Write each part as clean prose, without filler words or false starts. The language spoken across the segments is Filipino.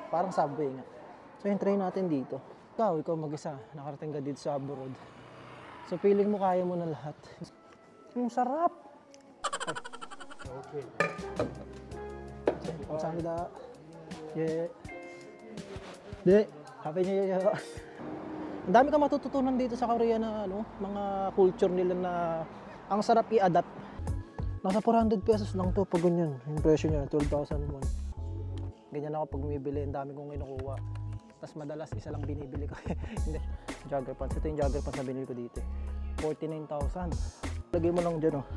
Parang subway nga. So yung train natin dito. Ikaw mag-isa, nakarating ka dito sa abroad. So feeling mo kaya mo na lahat. Ang sarap! Okay. 감사합니다. 예. 네. Happy New Year. Ang dami ka matututunan dito sa Korea na mga culture nila na ang sarap i-adapt. Nasa 400 pesos lang to pag ganyan. Yung presyo niya, 12,001. Ganyan ako pag bumibili, ang dami kong kinukuha. Tapos madalas isa lang binibili ko. Hindi, jogger pants. Ito yung jogger pants na binili ko dito. 49,000. Lagay mo lang dyan, oh.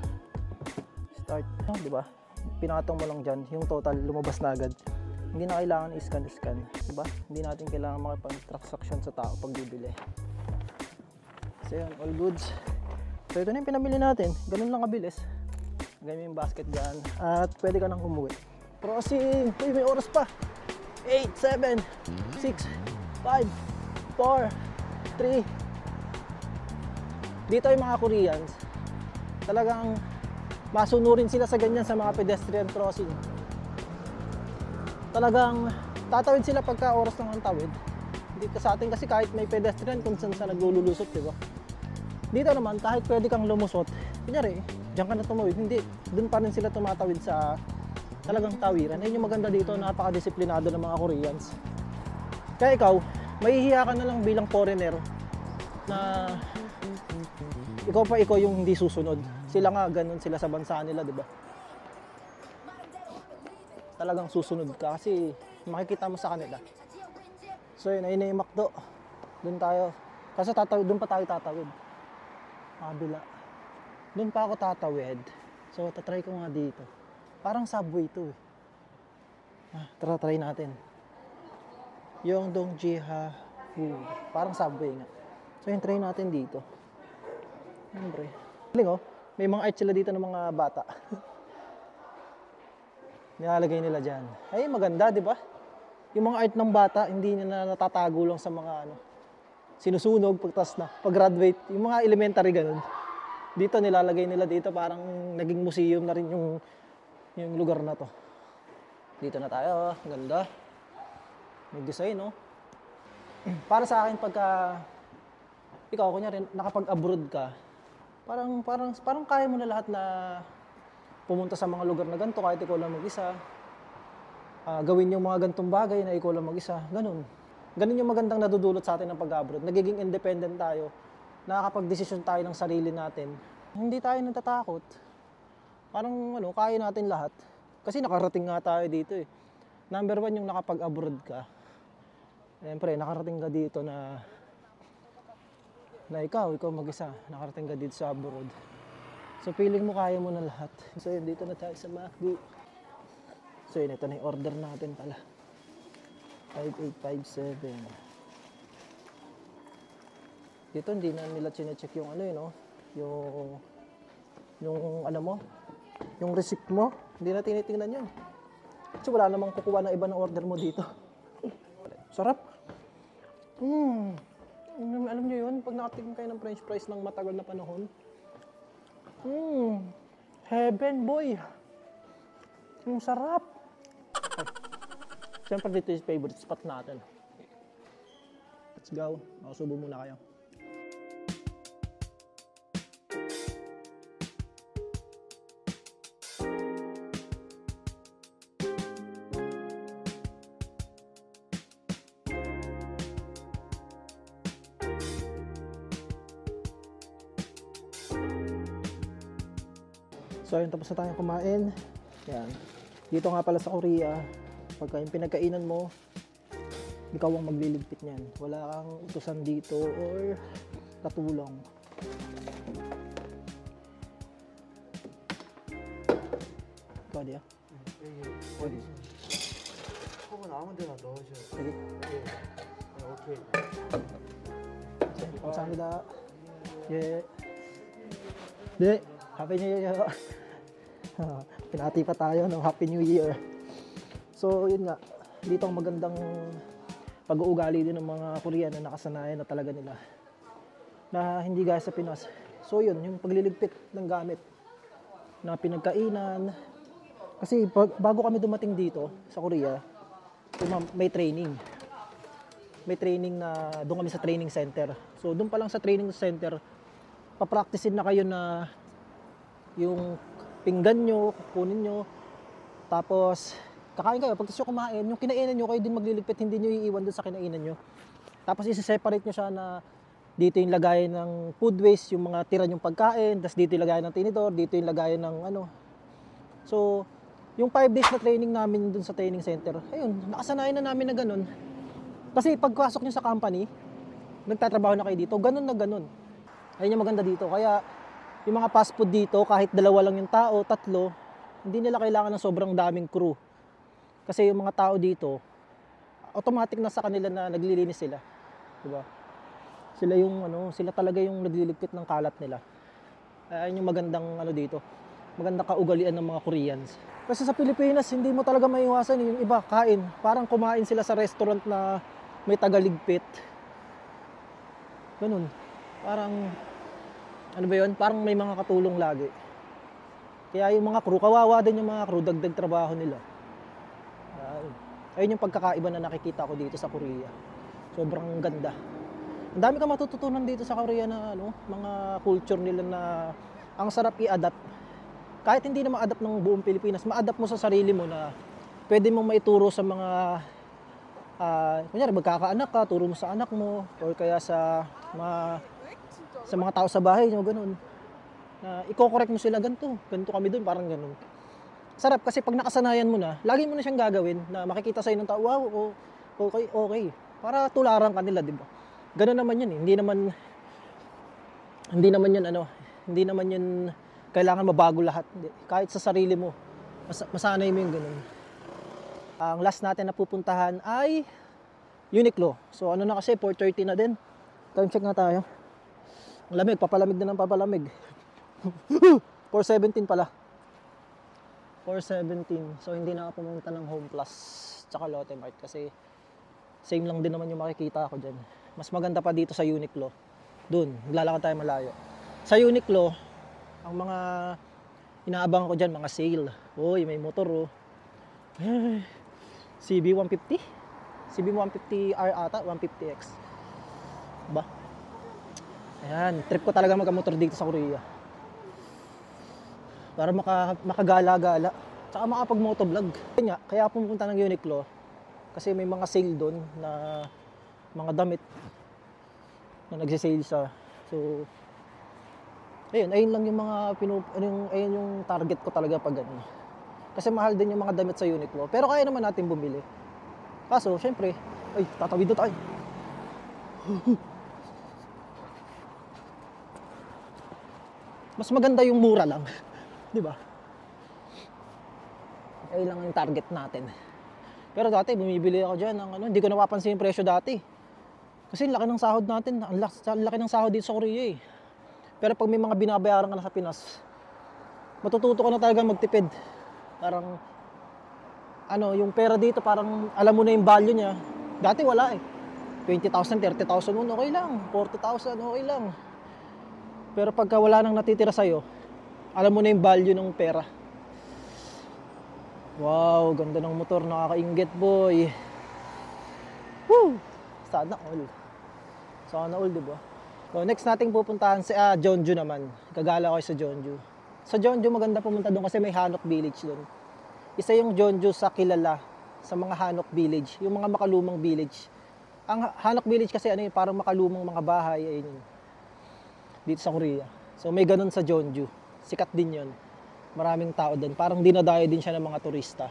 Start, di ba? Pinakatong mo lang dyan, yung total lumabas na agad. Hindi na kailangan i-scan, di ba? Hindi natin kailangan makipag-transaction sa tao pag bibili. So yun, all goods. So ito na yung pinamili natin, ganun lang kabilis. Ganyan yung basket dyan, at pwede ka nang umuwi. Crossing! Uy, may oras pa! 8, 7, 6, 5, 4, 3. Dito yung mga Koreans, talagang masunurin sila sa ganyan sa mga pedestrian crossing. Talagang tatawid sila pagka oras ng tawid. Hindi ka sa atin kasi kahit may pedestrian kung saan sa naglululusot, di ba? Dito naman, kahit pwede kang lumusot, kunyari, diyan ka na tumawid, hindi, dun pa rin sila tumatawid sa talagang tawiran. Ayun yung maganda dito, napaka-disiplinado ng mga Koreans. Kaya ikaw, mahihiya ka na lang bilang foreigner na ikaw yung hindi susunod. Sila nga, ganun sila sa bansa nila, di ba? Talagang susunod ka kasi makikita mo sa kanila. So yun, ayun na yung McDo. Doon tayo. Kasi doon pa tayo tatawid. Kabila. Doon pa ako tatawid. So tatry ko nga dito. Parang subway to eh. Tara, try natin. Yung Dongjiha Food. Parang subway nga. So yung try natin dito. Siyempre. May mga art sila dito ng mga bata. Nilalagay nila dyan. Ay, maganda, di ba? Yung mga art ng bata, hindi nila natatago lang sa mga sinusunog, pag-graduate, yung mga elementary ganun. Dito, nilalagay nila dito, parang naging museum na rin yung lugar na to. Dito na tayo, ganda. May design, no? Para sa akin, pagka ikaw, kunyari, nakapag-abroad ka, parang kaya mo na lahat na pumunta sa mga lugar na ganito kahit ikaw lang mag-isa. Gawin yung mga gantong bagay na ikaw lang mag-isa. Ganun yung magandang nadudulot sa atin ng pag-abroad. Nagiging independent tayo. Nakakapag-desisyon tayo ng sarili natin. Hindi tayo natatakot. Parang kaya natin lahat. Kasi nakarating nga tayo dito eh. Number 1 yung nakapag-abroad ka. Siyempre, nakarating ka dito na ikaw mag-isa. Nakarating ka dito sa abroad. So feeling mo kaya mo na lahat. So yun, dito na tayo sa McDo. So yun, ito na yung order natin pala. 5857. Dito hindi na nila chinecheck yung yung receipt mo. Hindi na tinitingnan yun. Kasi wala namang kukuha ng iba ng order mo dito. Sarap. Alam nyo yun, pag nakatingin kayo ng french fries ng matagal na panahon, heaven boy. Ang sarap. Siyempre dito yung favorite spot natin. Let's go. Makasubo muna kayo. So ayun, tapos na tayong kumain. Yan. Dito nga pala sa Korea, pagka yung pinagkainan mo, ikaw ang magliligpit niyan. Wala kang utusan dito or katulong. Pwede ah? Pwede. 컵은 아무 데나 넣으셔도 Sige. 오케이. 감사합니다. 예. 네. Happy New Year. Pinati pa tayo ng Happy New Year. So yun nga, dito ang magandang pag-uugali din ng mga Korean na nakasanayan na talaga nila na hindi gaya sa Pinas. So yun, yung pagliligpit ng gamit na pinagkainan. Kasi bago kami dumating dito sa Korea, may training. May training na doon kami sa training center. So doon pa lang sa training center, papracticein na kayo na yung pinggan nyo, kukunin nyo. Tapos kakain kayo. Pag gusto kumain, yung kinainan nyo, kayo din magliligpit, hindi nyo iiwan doon sa kinainan nyo. Tapos isi-separate nyo siya na dito yung lagayan ng food waste, yung mga tira nyong pagkain, tapos dito yung lagayan ng tinidor, dito yung lagayan ng ano. So, yung 5 days na training namin dun sa training center, ayun, nakasanayan na namin na ganun. Kasi pagpasok nyo sa company, nagtatrabaho na kayo dito, ganun na ganun. Ayun yung maganda dito. Kaya, yung mga fast food dito, kahit 2 lang yung tao, 3, hindi nila kailangan ng sobrang daming crew. Kasi yung mga tao dito, automatic na sa kanila na naglilinis sila. Diba? Sila yung sila talaga yung nagliligpit ng kalat nila. Ayun yung magandang dito. Magandang kaugalian ng mga Koreans. Kasi sa Pilipinas, hindi mo talaga maiiwasan yung iba kain. Parang kumain sila sa restaurant na may tagaligpit. Ganun. Parang ano ba yun? Parang may mga katulong lagi. Kaya yung mga crew, kawawa din yung mga crew, dagdag trabaho nila. Ayun yung pagkakaiba na nakikita ko dito sa Korea. Sobrang ganda. Ang dami kang matututunan dito sa Korea na mga culture nila na ang sarap i-adapt. Kahit hindi na ma-adapt ng buong Pilipinas, ma-adapt mo sa sarili mo na pwede mong maituro sa mga kunyari magkakaanak ka, turo mo sa anak mo or kaya sa mga tao sa bahay nyo, ganun. Na i-correct mo sila, ganito kami dun, parang ganun. Sarap kasi pag nakasanayan mo na, lagi mo na siyang gagawin na makikita sa'yo ng tao, wow, okay. Para tularan ka nila, di ba? Ganun naman yun eh. Hindi naman yun kailangan mabago lahat. Kahit sa sarili mo, masanay mo yung ganun. Ang last natin na pupuntahan ay Uniqlo. So ano na kasi, 4:30 na din. Time check nga tayo. Ang lamig, papalamig na ng papalamig. 4:17 pala. 4:17. So hindi na ako pumunta ng Home Plus tsaka Lotte Mart kasi same lang din naman yung makikita ko dyan. Mas maganda pa dito sa Uniqlo. Doon, maglalakad tayo malayo. Sa Uniqlo, ang mga inaabangan ko dyan, mga sale. Uy, may motor oh. CB150? CB150R ata, 150X. Ba? Ayan, trip ko talaga magkamotor dito sa Korea. Para makagala-gala. Tsaka makapag-motovlog. Kaya pumunta ng Uniqlo. Kasi may mga sale doon na mga damit na nagsisale siya. So, ayun lang yung mga ayun yung target ko talaga pag ano. Kasi mahal din yung mga damit sa Uniqlo. Pero kaya naman natin bumili. Kaso, syempre, tatawid na tayo. Mas maganda yung mura lang. Di ba? Ayun lang yung target natin. Pero dati, bumibili ako dyan ng hindi ko napapansin yung presyo dati. Kasi laki ng sahod natin. Ang laki ng sahod dito sa Korea eh. Pero pag may mga binabayaran ka na sa Pinas, matututo ka na talaga magtipid. Parang, yung pera dito, parang alam mo na yung value niya. Dati wala eh. 20,000, 30,000 mo, okay lang. 40,000, okay lang. Pero pagka wala nang natitira sa'yo, alam mo na yung value ng pera. Wow, ganda ng motor, nakakainggit boy. Woo! Sana all, diba? So, next nating pupuntahan si Jeonju naman. Gagala ko sa Jeonju. Sa Jeonju maganda pumunta doon kasi may Hanok Village doon. Isa yung Jeonju sa kilala sa mga Hanok Village, yung mga makalumang village. Ang Hanok Village kasi parang makalumang mga bahay ayun yun. Dito sa Korea. So may ganun sa Jeonju. Sikat din 'yon. Maraming tao doon. Parang dinadayo din siya ng mga turista.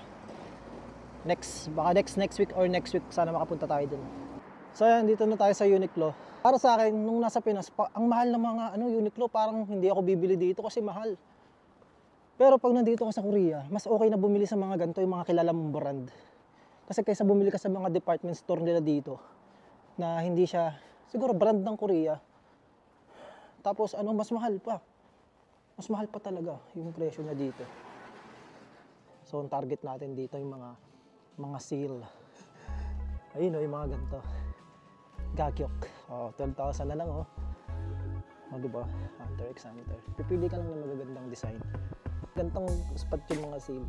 Baka next week or next week sana makapunta tayo doon. So ayan, dito na tayo sa Uniqlo. Para sa akin, nung nasa Pinas, ang mahal ng mga Uniqlo, parang hindi ako bibili dito kasi mahal. Pero pag nandito ka sa Korea, mas okay na bumili sa mga ganito, yung mga kilala mong brand. Kasi kaysa bumili ka sa mga department store nila dito, na hindi siya, siguro brand ng Korea, tapos mas mahal pa. Mas mahal pa talaga yung presyo niya dito. So, ang target natin dito yung mga sale. Ayun yung mga ganito. Gakyok. 12,000 na lang diba? Hunter x Hunter. Pipili ka lang ng magagandang design. Gantong spot yung mga sale.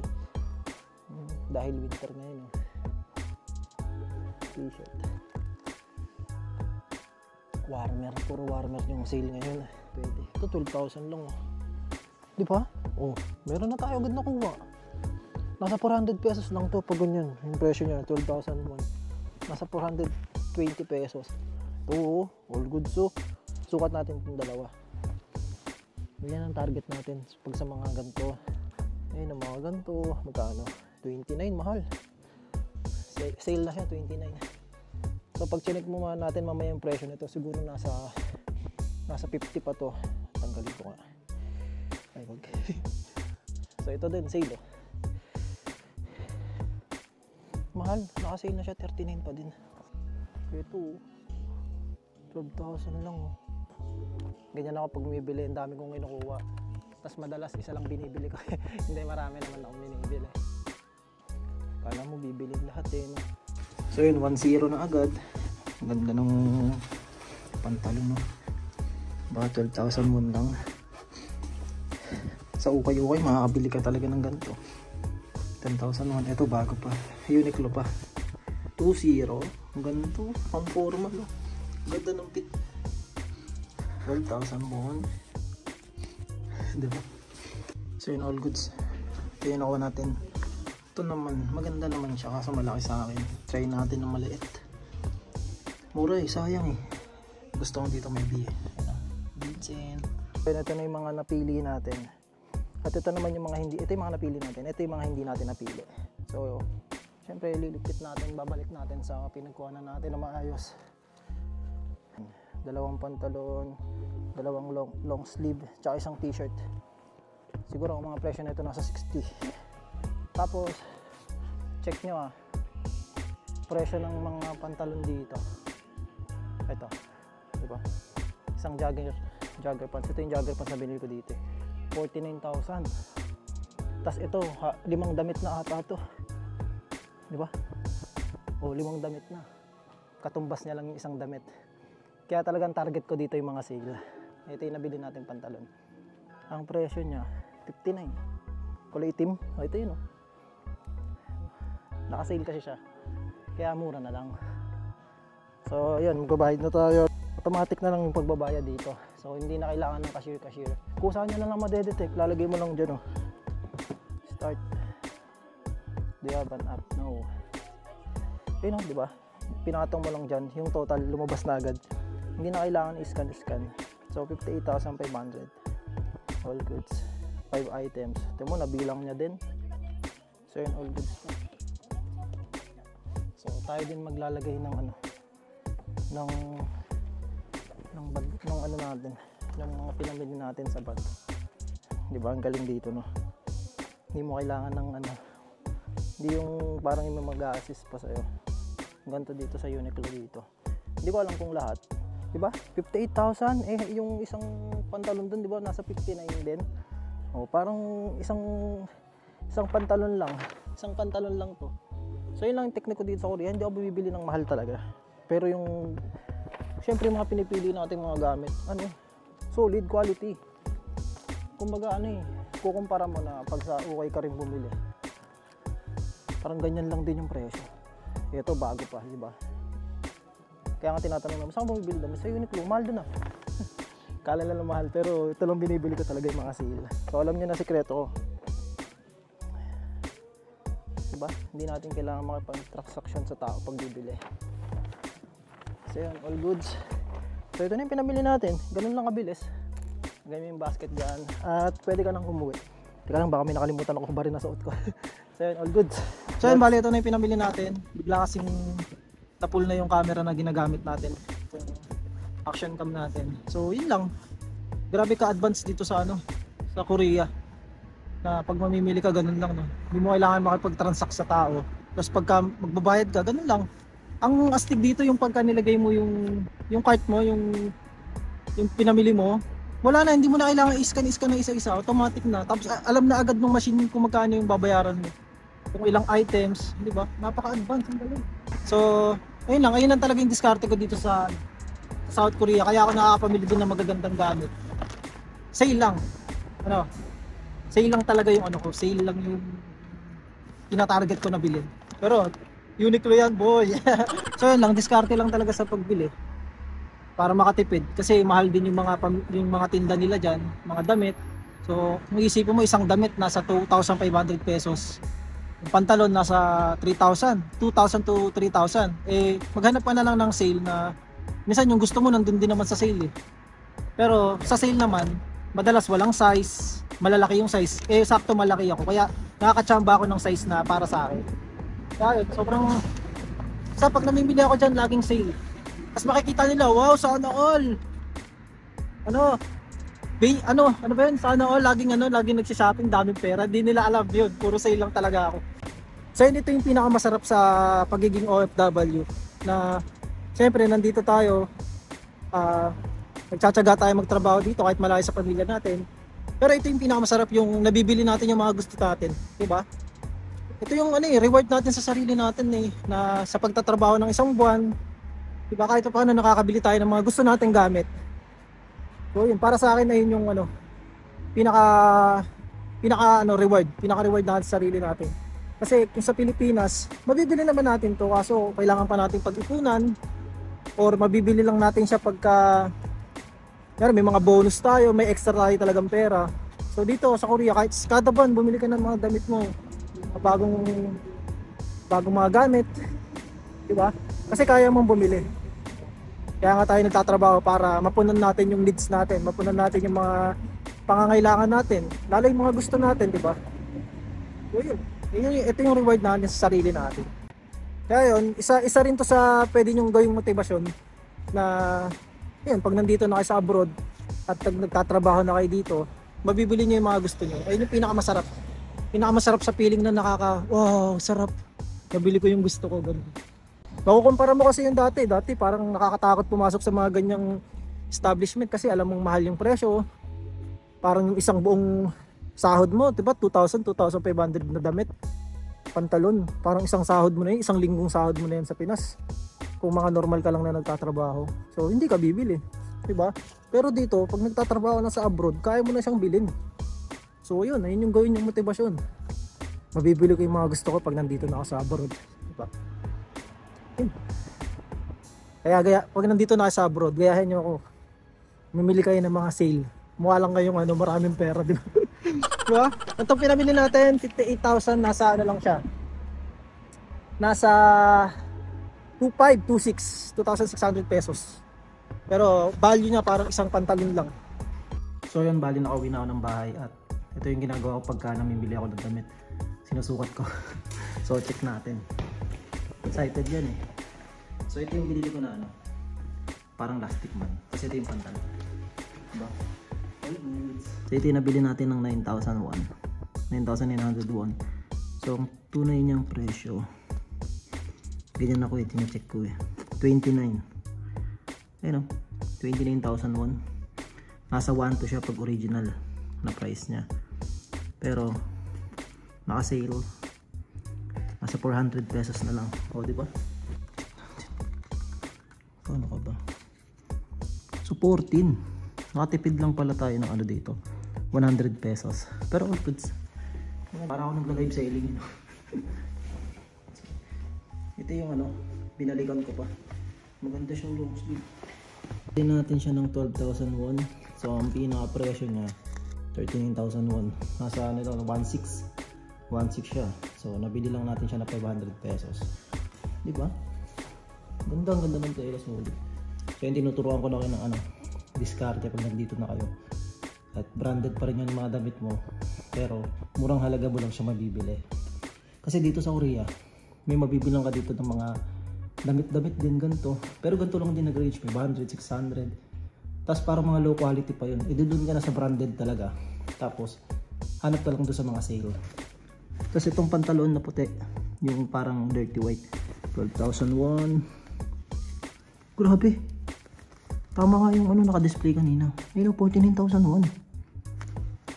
Dahil winter ngayon t-shirt. Warmer, puro warmer yung sale ngayon. Pwede. Ito 12,000 lang oh. Di ba? Oh, meron na tayo agad nakuha. Nasa 400 pesos lang to pag ganyan. Yung presyo niya, 12,001. Nasa 420 pesos. Oo, all good. So, sukat natin itong dalawa. Yan ang target natin pag sa mga ganito. Ayun, ang mga ganito. Magkano? 29, mahal. Sale na siya, 29. So, pag chinek mo natin mamaya yung presyo nito, siguro nasa 50 pa to. Tanggalin ko nga. Ay, wag. So, ito din, sale oh. Mahal, naka-sale na siya, 39 pa din. Ito, 12,000 lang oh. Ganyan ako pag bumibili, ang dami kong kinukuha. Tapos madalas isa lang binibili ko. Hindi, marami naman akong binibili. Kala mo bibili lahat eh, no? So yun, 1-0 na agad. Ang ganda ng pantalon, no? Baka 12,000 lang. Sa ukay-ukay, makakabili ka talaga ng ganito. 10,001. Ito bago pa. Uniqlo pa. 2-0. Ang ganito. Pang formal. Oh. Ganda ng fit. 12,001. Diba? So yun, all goods. Ito yung nakuha natin. Ito naman. Maganda naman siya. Kaso malaki sa akin. Try natin ng maliit. Mura eh. Sayang eh. Gusto ko dito may B eh. Bitsin. Ito na yung mga napili natin. At ito naman yung mga hindi, ito yung mga napili natin. Ito yung mga hindi natin napili. So, syempre lilikit natin, babalik natin sa pinagkuhanan natin na maayos. Dalawang pantalon, dalawang long sleeve, tsaka isang t-shirt. Siguro ang mga presyo nito nasa 60. Tapos, check nyo ah. Presyo ng mga pantalon dito. Ito. Diba? Isang jogger pants. Ito yung jogger pants na binili ko dito. 49,000. Tas ito, 5 damit na ata ito. Di ba? O, 5 damit na. Katumbas niya lang yung isang damit. Kaya talagang target ko dito yung mga sale. Ito yung nabili natin pantalon. Ang presyo niya, 59. Kulay itim. O, ito yun o. Naka-sale kasi siya. Kaya mura na lang. So, yun. Magbabayad na tayo. Automatic na lang yung pagbabayad dito. So, hindi na kailangan ng cashier. Kung saan nyo na lang madedetect, lalagay mo lang dyan, oh. Start. Do you have an app? No. Ayun, oh, di ba? Pinakatong mo lang dyan, yung total lumabas na agad. Hindi na kailangan i-scan. So, 58,500. All goods. 5 items. Ito mo, nabilang niya din. So, yun, all goods. So, tayo din maglalagay ng ano, ng ano natin, ng mga pinamili natin sa bag. Di ba? Ang galing dito, no? Hindi mo kailangan ng ano, hindi yung parang yung mag-a-assist pa sa'yo. Ganito dito sa Uniqlo dito. Hindi ko alam kung lahat. Di ba? 58,000. Eh, yung isang pantalon dun, di ba? Nasa 59 din. O, parang isang pantalon lang. Isang pantalon lang to. So, yun lang yung technique ko dito sa Korea. Hindi ako bibili ng mahal talaga. Pero yung siyempre yung mga pinipili nating mga gamit, ano, solid quality. Kumbaga ano eh, kukumpara mo na pag sa ukay ka rin bumili. Parang ganyan lang din yung presyo. Ito bago pa, di ba? Kaya nga tinatanong naman, saan mo bibili dami? Sa Uniqlo, mahal doon ah. Kala lang mahal, pero ito lang binibili ko talaga yung mga sale. So alam niyo na sikreto ko. Diba? Hindi natin kailangan makipag-transaction sa tao pag bibili. So yun, all goods. So ito na yung pinamili natin. Ganun lang kabilis. Ganyan yung basket dyan. At pwede ka nang umuwi. Teka lang, baka may nakalimutan ako ba rin na suot ko. So yun, all goods. So yun, bali ito na yung pinamili natin. Bigla kasing napul na yung camera na ginagamit natin. Yung action cam natin. So yun lang. Grabe ka advance dito sa ano, sa Korea. Na pag mamimili ka, ganun lang, no? Hindi mo kailangan makipag-transact sa tao. Tapos pagka magbabayad ka, ganun lang. Ang astig dito yung pagka nilagay mo yung cart mo, yung pinamili mo, wala na, hindi mo na kailangan i-scan na isa-isa, automatic na. Tapos alam na agad ng machine kung magkano yung babayaran mo. Kung ilang items, di ba? Napaka-advance, ang galing. So, ayun lang, ayun lang talaga yung diskarte ko dito sa South Korea. Kaya ako nakakapamili din ng magagandang gamit. Sale lang. Ano? Sale lang talaga yung ano ko, sale lang yung tinatarget ko na bilhin. Pero Uniqlo yan, boy. So yun lang, diskarte lang talaga sa pagbili. Para makatipid kasi mahal din yung mga tinda nila diyan, mga damit. So, kung isipin mo isang damit nasa 2,500 pesos. Yung pantalon nasa 3,000, 2,000 to 3,000. Eh, maghanap ka na lang ng sale na minsan yung gusto mo nandun din naman sa sale eh. Pero sa sale naman, madalas walang size, malalaki yung size. Eh, sakto malaki ako. Kaya nakakatsamba ako ng size na para sa akin. Kaya yun, sobrang pag namimili ako dyan, laging sale. Tapos makikita nila, wow, sana all. Ano ba yun? Sana all, laging nagsishopping, daming pera. Hindi nila alam yun, puro sale lang talaga ako. So yun, ito yung pinakamasarap sa pagiging OFW. Na, syempre, nandito tayo, nagtsatsaga tayo magtrabaho dito kahit malayo sa pamilya natin. Pero ito yung pinakamasarap, yung nabibili natin yung mga gusto natin. Diba? Ito yung reward natin sa sarili natin na sa pagtatrabaho ng isang buwan. Diba, kahit paano nakakabili tayo ng mga gusto nating gamit. So yun, para sa akin na yun yung pinaka reward natin sa sarili natin. Kasi kung sa Pilipinas, mabibili naman natin to, kaso kailangan pa natin pag-ipunan or mabibili lang natin siya pagka may mga bonus tayo, may extra tayo talagang pera. So dito sa Korea, kahit kada buwan bumili ka ng mga damit mo, bagong mga gamit, diba? Kasi kaya mong bumili. Kaya nga tayo nagtatrabaho para mapunan natin yung needs natin, mapunan natin yung mga pangangailangan natin, lalo yung mga gusto natin, di ba? So yun, ito yung reward natin sa sarili natin. Kaya yun, isa rin to sa pwede nyong gawing motivasyon na yun, pag nandito na kayo sa abroad at nagtatrabaho na kayo dito, mabibili nyo yung mga gusto nyo. Ayun yung pinakamasarap. Pinakamasarap sa feeling na wow, sarap. Nabili ko yung gusto ko, ganun. Makukumpara mo kasi yung dati parang nakakatakot pumasok sa mga ganyang establishment kasi alam mong mahal yung presyo. Parang yung isang buong sahod mo, diba? 2,000, 2,500 na damit, pantalon. Parang isang sahod mo na yun, isang linggong sahod mo na yan sa Pinas. Kung mga normal ka lang na nagtatrabaho. So hindi ka bibili, diba? Pero dito, pag nagtatrabaho na sa abroad, kaya mo na siyang bilhin. So yun, ayun yung gawin yung motivasyon. Mabibili ko yung mga gusto ko pag nandito na ako sa abroad, diba? Kaya pag nandito na sa abroad, gayahin nyo ako. Mamili kayo ng mga sale. Mukha lang kayong maraming pera, di ba? Diba? Itong pinamili natin, 58,000, nasa lang siya. Nasa 2,600 pesos. Pero value niya parang isang pantalon lang. So yun, bali nakauwi na ako ng bahay at ito yung ginagawa ko pagka namimili ako ng damit. Sinusukat ko. So check natin. Excited yan eh. So ito yung binili ko na parang plastic man. Kasi ito yung pantalon. Diba? So ito yung nabili natin ng 9,001. 9,901. So ang tunay niyang presyo, ganyan ako tine-check ko 29. Ayun o, 29,001. Nasa 1 to siya pag original na price niya. Pero naka-sale, nasa 400 pesos na lang. O diba? Ano ka ba? So 14. Nakatipid lang pala tayo ng dito, 100 pesos. Pero all goods. Parang ako nagla-live selling. Ito yung binalikan ko pa. Maganda siyang long sleeve. Tignan natin siya ng 12,001. So ang pinaka-presyo niya 39,001. Nasa 1.6 siya. So nabili lang natin siya na 500 pesos. Di ba? Ganda ng tela, solid. So yung tinuturuan ko na kayo ng diskarte pag nandito na kayo. At branded pa rin yung mga damit mo. Pero murang halaga mo lang siya mabibili. Kasi dito sa Korea, may mabibilang ka dito ng mga damit-damit din ganito. Pero ganito lang din nag-range, 500, 600. Tapos parang mga low quality pa yun. E doon ka na sa branded talaga. Tapos hanap ka lang doon sa mga sale. Tapos itong pantalon na puti, yung parang dirty white, 12,001. Grabe. Tama nga yung naka-display kanina. Ayun, 49,001.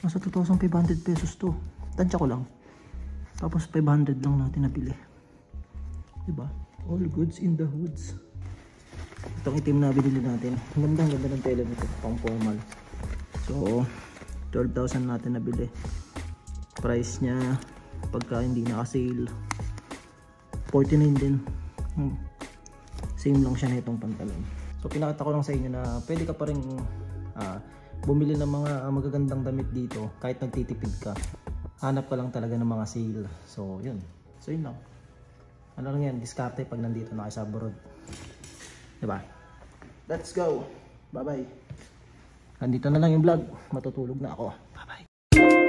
Nasa 2,500 pesos to. Tansya ko lang. Tapos 500 lang natin nabili. Diba? All goods in the hoods. Itong itim na binili natin. Ang ganda ng tela nito. Pang formal. So, 12,000 natin nabili. Price niya, pagka hindi naka-sale, $49 din. Same lang siya na itong pantalon. So pinakita ko lang sa inyo na pwede ka pa rin bumili ng mga magagandang damit dito kahit nagtitipid ka. Hanap ka lang talaga ng mga sale. So yun. So yun lang. Ano lang yan, diskarte pag nandito na kayo sa abroad. Diba? Let's go! Bye bye! Andito na lang yung vlog. Matutulog na ako. Bye bye!